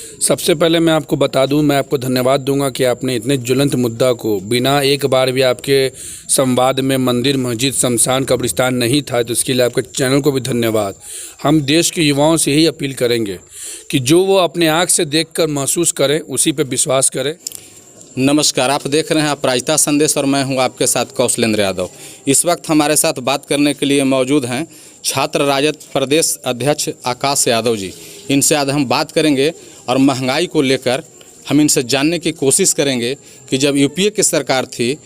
सबसे पहले मैं आपको बता दूं, मैं आपको धन्यवाद दूंगा कि आपने इतने ज्वलंत मुद्दा को बिना एक बार भी आपके संवाद में मंदिर, मस्जिद, शमशान, कब्रिस्तान नहीं था, तो इसके लिए आपके चैनल को भी धन्यवाद। हम देश के युवाओं से यही अपील करेंगे कि जो वो अपने आँख से देखकर महसूस करें, उसी पर विश्वास करें। नमस्कार, आप देख रहे हैं अपराजिता संदेश और मैं हूं आपके साथ कौशलेंद्र यादव। इस वक्त हमारे साथ बात करने के लिए मौजूद हैं छात्र राजद प्रदेश अध्यक्ष आकाश यादव जी। इनसे आज हम बात करेंगे और महंगाई को लेकर हम इनसे जानने की कोशिश करेंगे कि जब यूपीए की सरकार थी,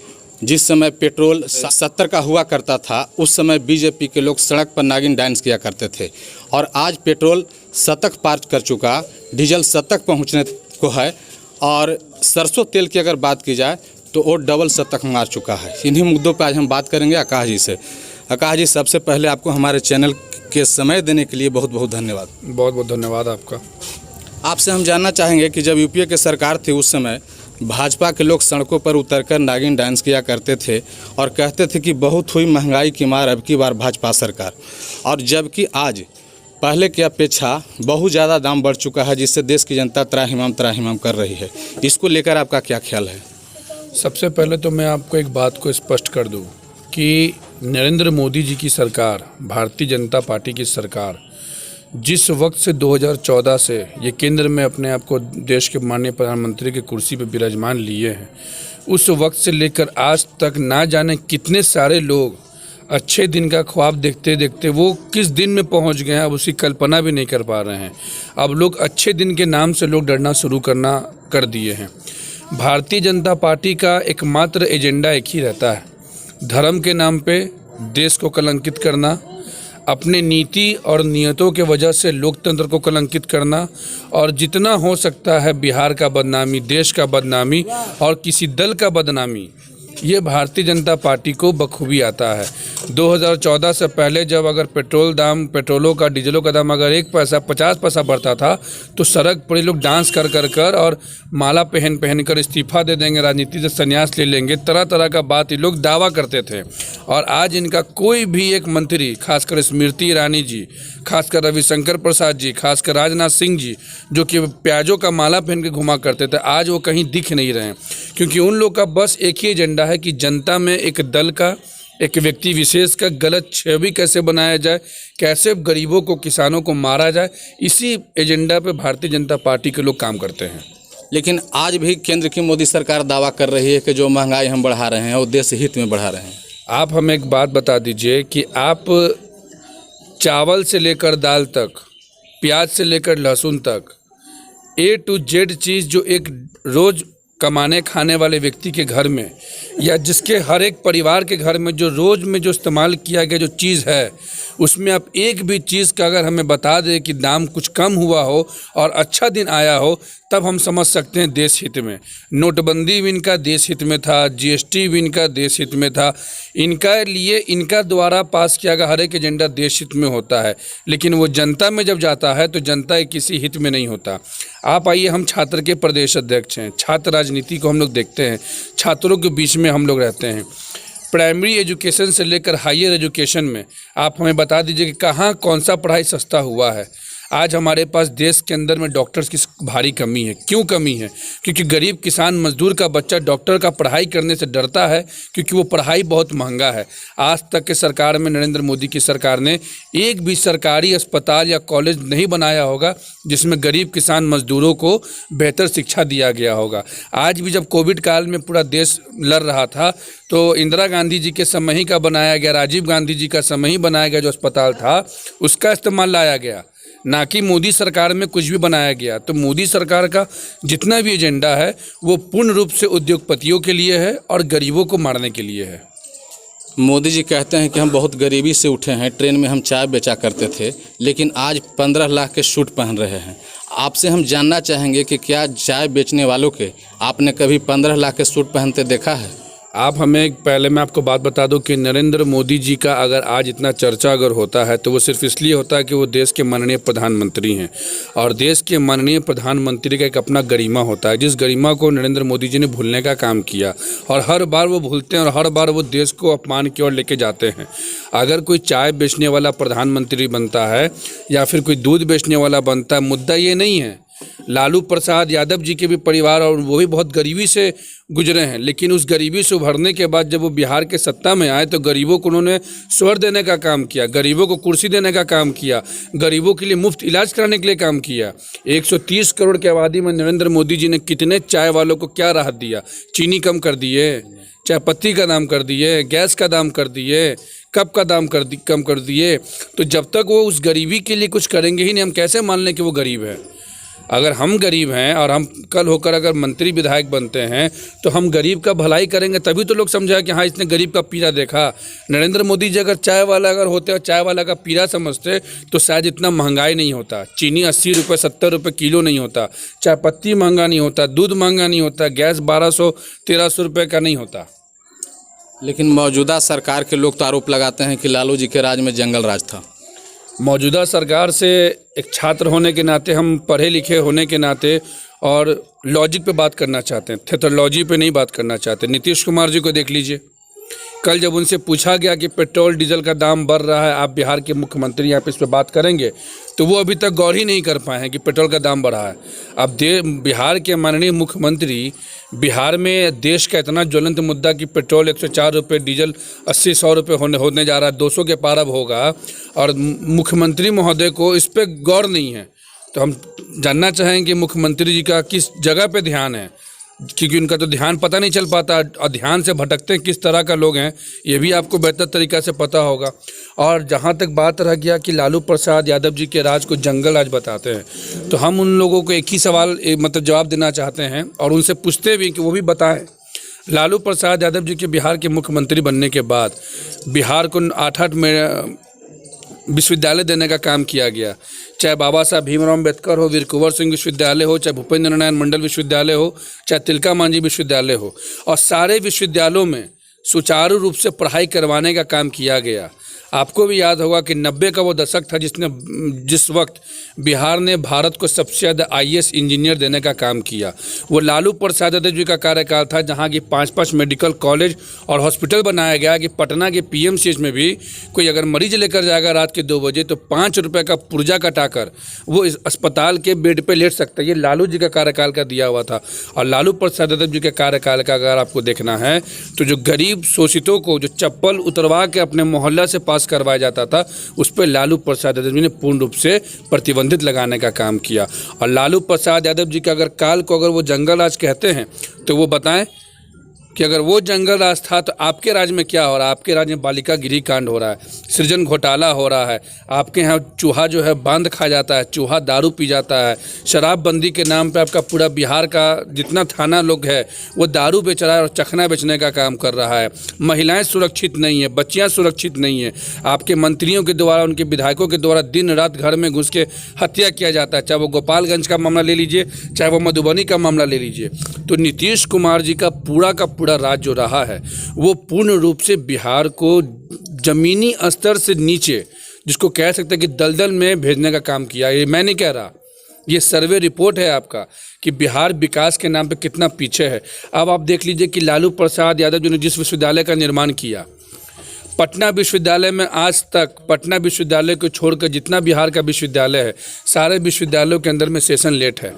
जिस समय पेट्रोल 70 का हुआ करता था, उस समय बीजेपी के लोग सड़क पर नागिन डांस किया करते थे और आज पेट्रोल 70 पार कर चुका, डीजल 70 पहुँचने को है और सरसों तेल की अगर बात की जाए तो वो डबल 70 मार चुका है। इन्हीं मुद्दों पर आज हम बात करेंगे आकाश जी से। आकाश जी, सबसे पहले आपको हमारे चैनल के समय देने के लिए बहुत बहुत धन्यवाद। बहुत बहुत धन्यवाद आपका। आपसे हम जानना चाहेंगे कि जब यूपीए की सरकार थी, उस समय भाजपा के लोग सड़कों पर उतरकर नागिन डांस किया करते थे और कहते थे कि बहुत हुई महंगाई की मार, अब की बार भाजपा सरकार। और जबकि आज पहले की अपेक्षा बहुत ज़्यादा दाम बढ़ चुका है, जिससे देश की जनता त्राहिमाम कर रही है। इसको लेकर आपका क्या ख्याल है? सबसे पहले तो मैं आपको एक बात को स्पष्ट कर दूं कि नरेंद्र मोदी जी की सरकार, भारतीय जनता पार्टी की सरकार, जिस वक्त से 2014 से ये केंद्र में अपने आप को देश के माननीय प्रधानमंत्री की कुर्सी पर विराजमान लिए हैं, उस वक्त से लेकर आज तक ना जाने कितने सारे लोग अच्छे दिन का ख्वाब देखते देखते वो किस दिन में पहुंच गए हैं, अब उसकी कल्पना भी नहीं कर पा रहे हैं। अब लोग अच्छे दिन के नाम से लोग डरना शुरू कर दिए हैं। भारतीय जनता पार्टी का एकमात्र एजेंडा एक ही रहता है, धर्म के नाम पे देश को कलंकित करना, अपने नीति और नियतों के वजह से लोकतंत्र को कलंकित करना और जितना हो सकता है बिहार का बदनामी, देश का बदनामी और किसी दल का बदनामी, ये भारतीय जनता पार्टी को बखूबी आता है। 2014 से पहले जब अगर पेट्रोलों का, डीजलों का दाम अगर 1 पैसा 50 पैसा बढ़ता था, तो सड़क पर लोग डांस कर और माला पहन कर इस्तीफा दे देंगे, राजनीति से संन्यास ले लेंगे, तरह तरह का बात ये लोग दावा करते थे। और आज इनका कोई भी एक मंत्री, खासकर स्मृति ईरानी जी, खासकर रविशंकर प्रसाद जी, खासकर राजनाथ सिंह जी, जो कि प्याजों का माला पहन के घुमा करते थे, आज वो कहीं दिख नहीं रहे, क्योंकि उन लोग का बस एक ही एजेंडा है कि जनता में एक दल का, एक व्यक्ति विशेष का गलत छवि कैसे बनाया जाए, कैसे गरीबों को, किसानों को मारा जाए। इसी एजेंडा पे भारतीय जनता पार्टी के लोग काम करते हैं। लेकिन आज भी केंद्र की मोदी सरकार दावा कर रही है कि जो महंगाई हम बढ़ा रहे हैं वो देश हित में बढ़ा रहे हैं। आप हमें एक बात बता दीजिए कि आप चावल से लेकर दाल तक, प्याज से लेकर लहसुन तक, A to Z चीज़ जो एक रोज़ कमाने खाने वाले व्यक्ति के घर में या जिसके हर एक परिवार के घर में जो रोज़ में जो इस्तेमाल किया गया जो चीज़ है, उसमें आप एक भी चीज़ का अगर हमें बता दें कि दाम कुछ कम हुआ हो और अच्छा दिन आया हो, तब हम समझ सकते हैं देश हित में। नोटबंदी भी इनका देश हित में था, GST भी इनका देश हित में था। इनका लिए इनका द्वारा पास किया गया हर एक एजेंडा देश हित में होता है, लेकिन वो जनता में जब जाता है तो जनता किसी हित में नहीं होता। आप आइए, हम छात्र के प्रदेश अध्यक्ष हैं, छात्र राजनीति को हम लोग देखते हैं, छात्रों के बीच में हम लोग रहते हैं। प्राइमरी एजुकेशन से लेकर हायर एजुकेशन में आप हमें बता दीजिए कि कहाँ कौन सा पढ़ाई सस्ता हुआ है। आज हमारे पास देश के अंदर में डॉक्टर्स की भारी कमी है। क्यों कमी है? क्योंकि गरीब किसान मजदूर का बच्चा डॉक्टर का पढ़ाई करने से डरता है, क्योंकि वो पढ़ाई बहुत महंगा है। आज तक के सरकार में, नरेंद्र मोदी की सरकार ने एक भी सरकारी अस्पताल या कॉलेज नहीं बनाया होगा जिसमें गरीब किसान मजदूरों को बेहतर शिक्षा दिया गया होगा। आज भी जब कोविड काल में पूरा देश लड़ रहा था, तो इंदिरा गांधी जी के समय ही का बनाया गया, राजीव गांधी जी का समय ही बनाया गया जो अस्पताल था, उसका इस्तेमाल लाया गया, ना कि मोदी सरकार में कुछ भी बनाया गया। तो मोदी सरकार का जितना भी एजेंडा है वो पूर्ण रूप से उद्योगपतियों के लिए है और गरीबों को मारने के लिए है। मोदी जी कहते हैं कि हम बहुत गरीबी से उठे हैं, ट्रेन में हम चाय बेचा करते थे, लेकिन आज 15 लाख के सूट पहन रहे हैं। आपसे हम जानना चाहेंगे कि क्या चाय बेचने वालों के आपने कभी 15 लाख के सूट पहनते देखा है? आप हमें, पहले मैं आपको बात बता दूं कि नरेंद्र मोदी जी का अगर आज इतना चर्चा अगर होता है तो वो सिर्फ इसलिए होता है कि वो देश के माननीय प्रधानमंत्री हैं, और देश के माननीय प्रधानमंत्री का एक अपना गरिमा होता है, जिस गरिमा को नरेंद्र मोदी जी ने भूलने का काम किया, और हर बार वो भूलते हैं और हर बार वो देश को अपमान की ओर लेके जाते हैं। अगर कोई चाय बेचने वाला प्रधानमंत्री बनता है या फिर कोई दूध बेचने वाला बनता है, मुद्दा ये नहीं है लालू प्रसाद यादव जी के भी परिवार और वो भी बहुत गरीबी से गुजरे हैं, लेकिन उस गरीबी से उभरने के बाद जब वो बिहार के सत्ता में आए तो गरीबों को उन्होंने स्वर देने का काम किया, गरीबों को कुर्सी देने का काम किया, गरीबों के लिए मुफ्त इलाज कराने के लिए काम किया। 130 करोड़ की आबादी में नरेंद्र मोदी जी ने कितने चाय वालों को क्या राहत दिया, चीनी कम कर दिए, चाय पत्ती का दाम कर दिए, गैस का दाम कर दिए, कप का दाम कम कर दिए। तो जब तक वो उस गरीबी के लिए कुछ करेंगे ही नहीं, हम कैसे मान लें कि वो गरीब है। अगर हम गरीब हैं और हम कल होकर अगर मंत्री विधायक बनते हैं तो हम गरीब का भलाई करेंगे, तभी तो लोग समझा कि हाँ इसने गरीब का पीड़ा देखा। नरेंद्र मोदी जी अगर चाय वाला अगर होते और चाय वाला का पीड़ा समझते तो शायद इतना महंगाई नहीं होता, चीनी 80 रुपये 70 रुपये किलो नहीं होता, चाय पत्ती महंगा नहीं होता, दूध महंगा नहीं होता, गैस 1200-1300 रुपये का नहीं होता। लेकिन मौजूदा सरकार के लोग तो आरोप लगाते हैं कि लालू जी के राज में जंगल राज था। मौजूदा सरकार से एक छात्र होने के नाते, हम पढ़े लिखे होने के नाते और लॉजिक पे बात करना चाहते हैं, थेटोलॉजी पे नहीं बात करना चाहते। नीतीश कुमार जी को देख लीजिए, कल जब उनसे पूछा गया कि पेट्रोल डीजल का दाम बढ़ रहा है, आप बिहार के मुख्यमंत्री यहाँ पे इस पर बात करेंगे, तो वो अभी तक गौर ही नहीं कर पाए हैं कि पेट्रोल का दाम बढ़ा है। अब बिहार के माननीय मुख्यमंत्री, बिहार में देश का इतना ज्वलंत मुद्दा कि पेट्रोल 104 रुपये, डीजल 80-100 रुपये होने जा रहा है, 200 के पार अब होगा, और मुख्यमंत्री महोदय को इस पर गौर नहीं है। तो हम जानना चाहेंगे कि मुख्यमंत्री जी का किस जगह पे ध्यान है, क्योंकि उनका तो ध्यान पता नहीं चल पाता और ध्यान से भटकते किस तरह का लोग हैं ये भी आपको बेहतर तरीक़ा से पता होगा। और जहाँ तक बात रह गया कि लालू प्रसाद यादव जी के राज को जंगल राज बताते हैं, तो हम उन लोगों को एक ही सवाल मतलब जवाब देना चाहते हैं और उनसे पूछते भी कि वो भी बताएं। लालू प्रसाद यादव जी के बिहार के मुख्यमंत्री बनने के बाद बिहार को 8 विश्वविद्यालय देने का काम किया गया, चाहे बाबा साहब भीमराव अम्बेडकर हो, वीर कुंवर सिंह विश्वविद्यालय हो, चाहे भूपेंद्र नारायण मंडल विश्वविद्यालय हो, चाहे तिलका मांझी विश्वविद्यालय हो, और सारे विश्वविद्यालयों में सुचारू रूप से पढ़ाई करवाने का काम किया गया। आपको भी याद होगा कि 90 का वो दशक था जिस वक्त बिहार ने भारत को सबसे ज़्यादा IAS इंजीनियर देने का काम किया। वो लालू प्रसाद यादव जी का कार्यकाल था, जहाँ की 5-5 मेडिकल कॉलेज और हॉस्पिटल बनाया गया कि पटना के PMCH में भी कोई अगर मरीज लेकर जाएगा रात के 2 बजे तो 5 रुपये का पुर्जा कटाकर वो इस अस्पताल के बेड पर लेट सकता है। ये लालू जी का कार्यकाल का दिया हुआ था। और लालू प्रसाद यादव जी के कार्यकाल का अगर आपको देखना है तो जो गरीब शोषितों को जो चप्पल उतरवा के अपने मोहल्ला से पास करवाया जाता था, उस पर लालू प्रसाद यादव जी ने पूर्ण रूप से प्रतिबंधित लगाने का काम किया। और लालू प्रसाद यादव जी का अगर काल को अगर वो जंगल राज कहते हैं तो वो बताएं कि अगर वो जंगल राज था तो आपके राज्य में क्या हो रहा है। आपके राज्य में बालिका गृह कांड हो रहा है, सृजन घोटाला हो रहा है, आपके यहाँ चूहा जो है बांध खा जाता है, चूहा दारू पी जाता है, शराबबंदी के नाम पे आपका पूरा बिहार का जितना थाना लोग है वो दारू बेच रहा है और चखना बेचने का काम कर रहा है। महिलाएं सुरक्षित नहीं है, बच्चियाँ सुरक्षित नहीं है, आपके मंत्रियों के द्वारा, उनके विधायकों के द्वारा दिन रात घर में घुस के हत्या किया जाता है। चाहे वो गोपालगंज का मामला ले लीजिए, चाहे वो मधुबनी का मामला ले लीजिए। तो नीतीश कुमार जी का पूरा राज जो रहा है वो पूर्ण रूप से बिहार को जमीनी स्तर से नीचे, जिसको कह सकते हैं कि दलदल में भेजने का काम किया। ये मैं नहीं कह रहा, ये सर्वे रिपोर्ट है आपका कि बिहार विकास के नाम पे कितना पीछे है। अब आप देख लीजिए कि लालू प्रसाद यादव जी ने जिस विश्वविद्यालय का निर्माण किया, पटना विश्वविद्यालय में आज तक, पटना विश्वविद्यालय को छोड़कर जितना बिहार का विश्वविद्यालय है, सारे विश्वविद्यालयों के अंदर में सेशन लेट है,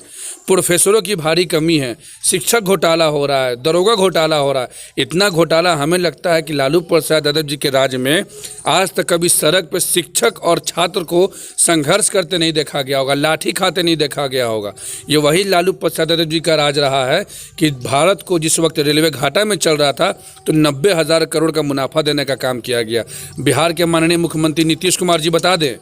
प्रोफेसरों की भारी कमी है, शिक्षक घोटाला हो रहा है, दरोगा घोटाला हो रहा है। इतना घोटाला हमें लगता है कि लालू प्रसाद यादव जी के राज में आज तक कभी सड़क पर शिक्षक और छात्र को संघर्ष करते नहीं देखा गया होगा, लाठी खाते नहीं देखा गया होगा। ये वही लालू प्रसाद यादव जी का राज रहा है कि भारत को जिस वक्त रेलवे घाटा में चल रहा था तो 90,000 करोड़ का मुनाफा देने का काम किया गया। बिहार के माननीय मुख्यमंत्री नीतीश कुमार जी बता दें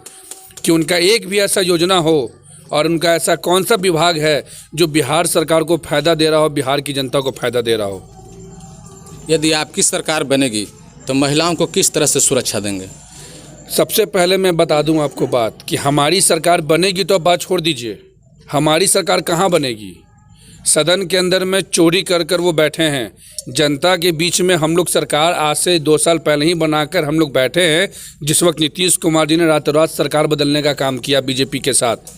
कि उनका एक भी ऐसा योजना हो और उनका ऐसा कौन सा विभाग है जो बिहार सरकार को फ़ायदा दे रहा हो, बिहार की जनता को फ़ायदा दे रहा हो। यदि आपकी सरकार बनेगी तो महिलाओं को किस तरह से सुरक्षा देंगे? सबसे पहले मैं बता दूं आपको बात कि हमारी सरकार बनेगी तो अब बात छोड़ दीजिए, हमारी सरकार कहाँ बनेगी। सदन के अंदर में चोरी कर कर वो बैठे हैं, जनता के बीच में हम लोग सरकार आज से 2 साल पहले ही बनाकर हम लोग बैठे हैं, जिस वक्त नीतीश कुमार जी ने रातों रात सरकार बदलने का काम किया बीजेपी के साथ।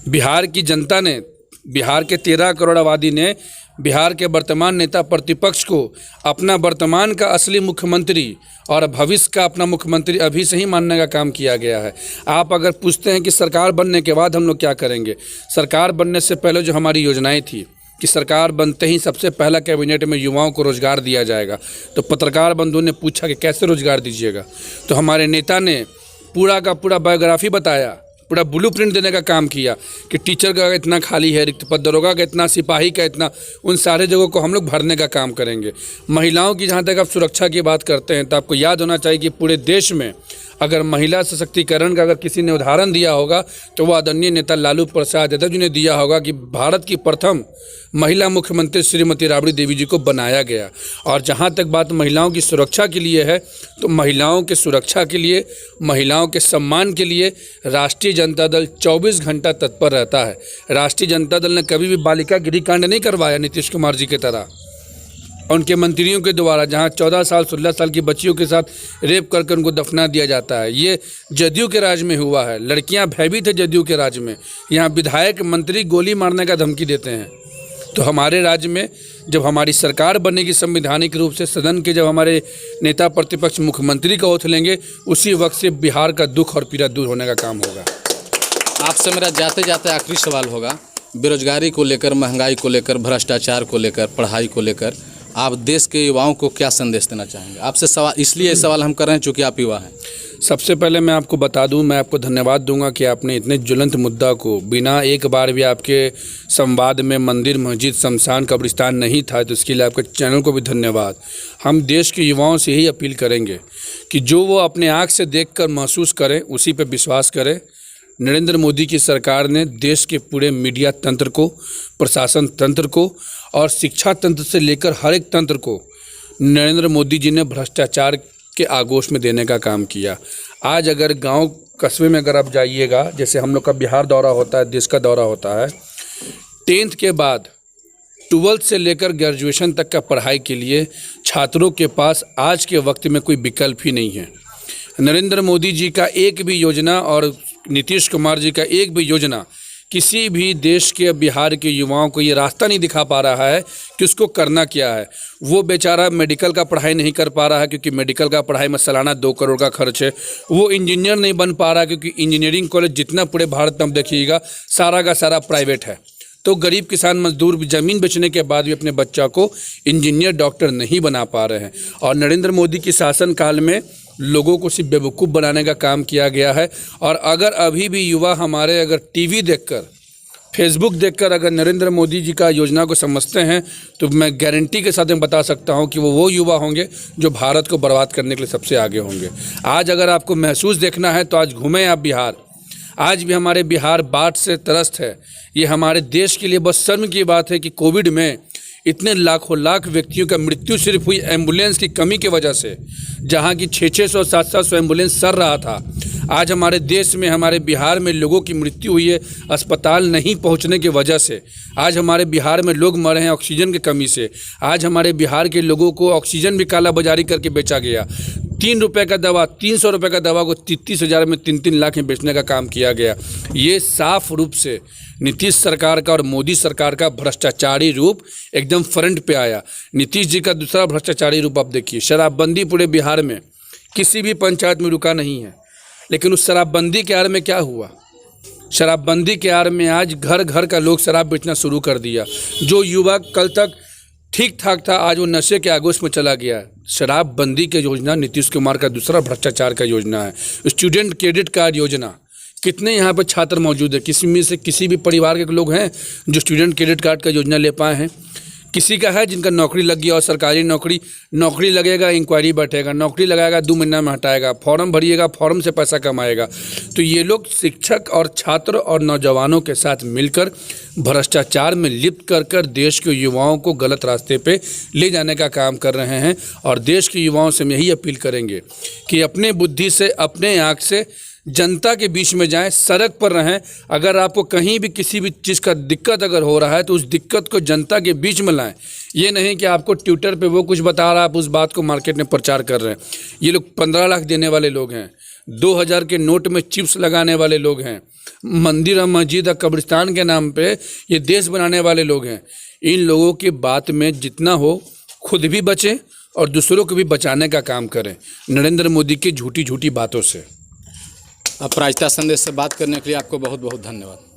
बिहार की जनता ने बिहार के 13 करोड़ आबादी ने बिहार के वर्तमान नेता प्रतिपक्ष को अपना वर्तमान का असली मुख्यमंत्री और भविष्य का अपना मुख्यमंत्री अभी से ही मानने का काम किया गया है। आप अगर पूछते हैं कि सरकार बनने के बाद हम लोग क्या करेंगे, सरकार बनने से पहले जो हमारी योजनाएं थी कि सरकार बनते ही सबसे पहला कैबिनेट में युवाओं को रोजगार दिया जाएगा, तो पत्रकार बंधु ने पूछा कि कैसे रोजगार दीजिएगा, तो हमारे नेता ने पूरा का पूरा बायोग्राफी बताया, पूरा ब्लूप्रिंट देने का काम किया कि टीचर का इतना खाली है रिक्त पद, दरोगा का इतना, सिपाही का इतना, उन सारे जगहों को हम लोग भरने का काम करेंगे। महिलाओं की जहाँ तक आप सुरक्षा की बात करते हैं तो आपको याद होना चाहिए कि पूरे देश में अगर महिला सशक्तिकरण का अगर किसी ने उदाहरण दिया होगा तो वह आदरणीय नेता लालू प्रसाद यादव जी ने दिया होगा कि भारत की प्रथम महिला मुख्यमंत्री श्रीमती राबड़ी देवी जी को बनाया गया। और जहाँ तक बात महिलाओं की सुरक्षा के लिए है तो महिलाओं के सुरक्षा के लिए, महिलाओं के सम्मान के लिए राष्ट्रीय जनता दल 24 घंटा तत्पर रहता है। राष्ट्रीय जनता दल ने कभी भी बालिका गृहकांड नहीं करवाया नीतीश कुमार जी की तरह, उनके मंत्रियों के द्वारा जहां 14 साल 16 साल की बच्चियों के साथ रेप करके उनको दफना दिया जाता है। ये जदयू के राज में हुआ है, लड़कियां भयभीत है जदयू के राज में। यहाँ विधायक मंत्री गोली मारने का धमकी देते हैं। तो हमारे राज्य में जब हमारी सरकार बनेगी संवैधानिक रूप से, सदन के जब हमारे नेता प्रतिपक्ष मुख्यमंत्री का ओथ लेंगे, उसी वक्त से बिहार का दुख और पीड़ा दूर होने का काम होगा। आपसे मेरा जाते जाते आखिरी सवाल होगा, बेरोजगारी को लेकर, महंगाई को लेकर, भ्रष्टाचार को लेकर, पढ़ाई को लेकर आप देश के युवाओं को क्या संदेश देना चाहेंगे? आपसे सवाल इसलिए ये सवाल हम कर रहे हैं चूँकि आप युवा हैं। सबसे पहले मैं आपको बता दूं, मैं आपको धन्यवाद दूंगा कि आपने इतने ज्वलंत मुद्दा को बिना एक बार भी आपके संवाद में मंदिर, मस्जिद, शमशान, कब्रिस्तान नहीं था, तो इसके लिए आपके चैनल को भी धन्यवाद। हम देश के युवाओं से यही अपील करेंगे कि जो वो अपने आँख से देखकर महसूस करें उसी पर विश्वास करें। नरेंद्र मोदी की सरकार ने देश के पूरे मीडिया तंत्र को, प्रशासन तंत्र को और शिक्षा तंत्र से लेकर हर एक तंत्र को नरेंद्र मोदी जी ने भ्रष्टाचार के आगोश में देने का काम किया। आज अगर गांव कस्बे में अगर आप जाइएगा, जैसे हम लोग का बिहार दौरा होता है, देश का दौरा होता है, 10th के बाद 12th से लेकर ग्रेजुएशन तक का पढ़ाई के लिए छात्रों के पास आज के वक्त में कोई विकल्प ही नहीं है। नरेंद्र मोदी जी का एक भी योजना और नीतीश कुमार जी का एक भी योजना किसी भी देश के, बिहार के युवाओं को ये रास्ता नहीं दिखा पा रहा है कि उसको करना क्या है। वो बेचारा मेडिकल का पढ़ाई नहीं कर पा रहा है क्योंकि मेडिकल का पढ़ाई में सालाना 2 करोड़ का खर्च है। वो इंजीनियर नहीं बन पा रहा क्योंकि इंजीनियरिंग कॉलेज जितना पूरे भारत में आप देखिएगा सारा का सारा प्राइवेट है। तो गरीब किसान मजदूर भी ज़मीन बेचने के बाद भी अपने बच्चा को इंजीनियर, डॉक्टर नहीं बना पा रहे हैं। और नरेंद्र मोदी की शासनकाल में लोगों को सिर्फ बेवकूफ़ बनाने का काम किया गया है। और अगर अभी भी युवा हमारे अगर टीवी देखकर, फेसबुक देखकर अगर नरेंद्र मोदी जी का योजना को समझते हैं तो मैं गारंटी के साथ बता सकता हूं कि वो युवा होंगे जो भारत को बर्बाद करने के लिए सबसे आगे होंगे। आज अगर आपको महसूस देखना है तो आज घूमें आप बिहार। आज भी हमारे बिहार बाढ़ से त्रस्त है। ये हमारे देश के लिए बस शर्म की बात है कि कोविड में इतने लाखों लाख व्यक्तियों का मृत्यु सिर्फ हुई एम्बुलेंस की कमी की वजह से, जहां की 600 700 एम्बुलेंस सर रहा था। आज हमारे देश में, हमारे बिहार में लोगों की मृत्यु हुई है अस्पताल नहीं पहुंचने की वजह से। आज हमारे बिहार में लोग मरे हैं ऑक्सीजन की कमी से। आज हमारे बिहार के लोगों को ऑक्सीजन भी काला बाजारी करके बेचा गया। 3 रुपये का दवा, 300 रुपये का दवा को 33,000 में 3-3 लाख में बेचने का काम किया गया। ये साफ रूप से नीतीश सरकार का और मोदी सरकार का भ्रष्टाचारी रूप एकदम फ्रंट पे आया। नीतीश जी का दूसरा भ्रष्टाचारी रूप आप देखिए, शराबबंदी पूरे बिहार में किसी भी पंचायत में रुका नहीं है। लेकिन उस शराबबंदी के आड़ में क्या हुआ? शराबबंदी के आड़ में आज घर घर का लोग शराब बेचना शुरू कर दिया। जो युवक कल तक ठीक ठाक था आज वो नशे के आगोश में चला गया। शराबबंदी की योजना नीतीश कुमार का दूसरा भ्रष्टाचार का योजना है। स्टूडेंट क्रेडिट कार्ड योजना, कितने यहाँ पर छात्र मौजूद है? किसी में से किसी भी परिवार के लोग हैं जो स्टूडेंट क्रेडिट कार्ड का योजना ले पाए हैं? किसी का है जिनका नौकरी लग गया और सरकारी नौकरी लगेगा, इंक्वायरी बैठेगा, नौकरी लगाएगा 2 महीना में हटाएगा, फॉर्म भरिएगा, फॉर्म से पैसा कमाएगा। तो ये लोग शिक्षक और छात्र और नौजवानों के साथ मिलकर भ्रष्टाचार में लिप्त कर देश के युवाओं को गलत रास्ते पे ले जाने का काम कर रहे हैं। और देश के युवाओं से हम यही अपील करेंगे कि अपने बुद्धि से, अपने आँख से जनता के बीच में जाएं, सड़क पर रहें। अगर आपको कहीं भी किसी भी चीज़ का दिक्कत अगर हो रहा है तो उस दिक्कत को जनता के बीच में लाएं। ये नहीं कि आपको ट्विटर पे वो कुछ बता रहा है, आप उस बात को मार्केट में प्रचार कर रहे हैं। ये लोग 15 लाख देने वाले लोग हैं, 2000 के नोट में चिप्स लगाने वाले लोग हैं, मंदिर और मस्जिद और कब्रिस्तान के नाम पे ये देश बनाने वाले लोग हैं। इन लोगों की बात में जितना हो खुद भी बचें और दूसरों को भी बचाने का काम करें नरेंद्र मोदी की झूठी झूठी बातों से। अपराजिता संदेश से बात करने के लिए आपको बहुत बहुत धन्यवाद।